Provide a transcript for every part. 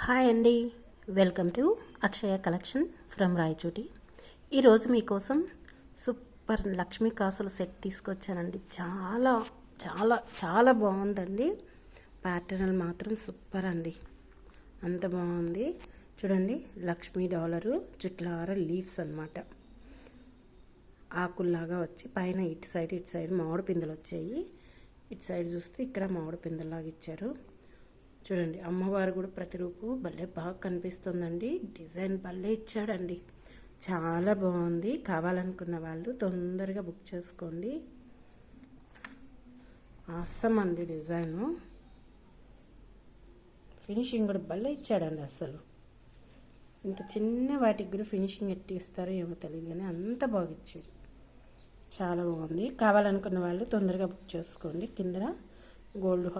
Hi అండి, welcome to Akshaya collection from Rayachoti. ఈరోజు మీకోసం సూపర్ లక్ష్మీ కాసుల సెట్ తీసుకొచ్చానండి. చాలా చాలా చాలా బాగుందండి. ప్యాటర్న్ మాత్రం సూపర్ అండి, అంత బాగుంది. చూడండి, లక్ష్మీ డాలరు చుట్లార లీవ్స్ అన్నమాట. ఆకుల్లాగా వచ్చి పైన ఇటు సైడ్ మామిడి పిందెలు వచ్చాయి. ఇటు సైడ్ చూస్తే ఇక్కడ మామిడి పిందెలాగా ఇచ్చారు. చూడండి, అమ్మవారు కూడా ప్రతిరూపు భలే బాగా కనిపిస్తుందండి. డిజైన్ భలే ఇచ్చాడండి, చాలా బాగుంది. కావాలనుకున్న వాళ్ళు తొందరగా బుక్ చేసుకోండి. ఆసమ్ అండి డిజైను, ఫినిషింగ్ కూడా భలే ఇచ్చాడండి. అసలు ఇంత చిన్న వాటికి కూడా ఫినిషింగ్ ఎట్టి ఇస్తారో ఏమో తెలియదు, కానీ అంత బాగా ఇచ్చాడు. చాలా బాగుంది. కావాలనుకున్న వాళ్ళు తొందరగా బుక్ చేసుకోండి. కింద గోల్డ్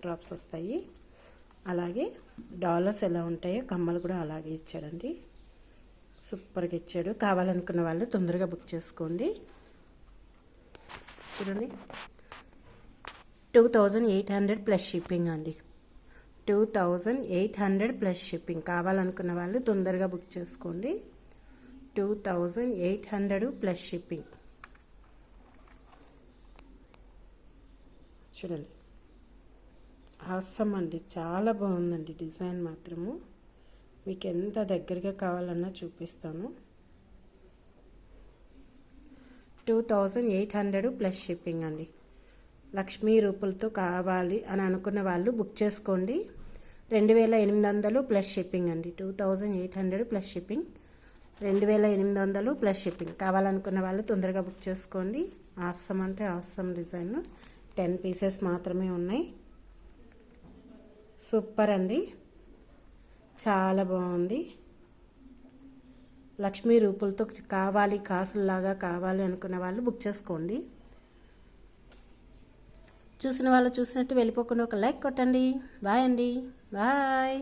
డ్రాప్స్ వస్తాయి. అలాగే డాలర్స్ ఎలా ఉంటాయో కమ్మలు కూడా అలాగే ఇచ్చాడండి. సూపర్గా ఇచ్చాడు. కావాలనుకున్న వాళ్ళు తొందరగా బుక్ చేసుకోండి. చూడండి, 2800 ప్లస్ షిప్పింగ్ అండి. 2800 ప్లస్ షిప్పింగ్. కావాలనుకున్న వాళ్ళు తొందరగా బుక్ చేసుకోండి. 2800 ప్లస్ షిప్పింగ్. చూడండి, ఆసమ్ అండి, చాలా బాగుందండి. డిజైన్ మాత్రము మీకు ఎంత దగ్గరగా కావాలన్నా చూపిస్తాను. 2800 ప్లస్ షిప్పింగ్ అండి. లక్ష్మీ రూపులతో కావాలి అని అనుకున్న వాళ్ళు బుక్ చేసుకోండి. 2800 ప్లస్ షిప్పింగ్ అండి. 2800 ప్లస్ షిప్పింగ్, 2800 ప్లస్ షిప్పింగ్. కావాలనుకున్న వాళ్ళు తొందరగా బుక్ చేసుకోండి. ఆసమ్ అంటే ఆసమ్ డిజైన్. 10 పీసెస్ మాత్రమే ఉన్నాయి. సూపర్ అండి, చాలా బాగుంది. లక్ష్మీ రూపులతో కావాలి, కాసుల్లాగా కావాలి అనుకున్న వాళ్ళు బుక్ చేసుకోండి. చూసిన వాళ్ళు చూసినట్టు వెళ్ళిపోకుండా ఒక లైక్ కొట్టండి. బాయ్ అండి, బాయ్.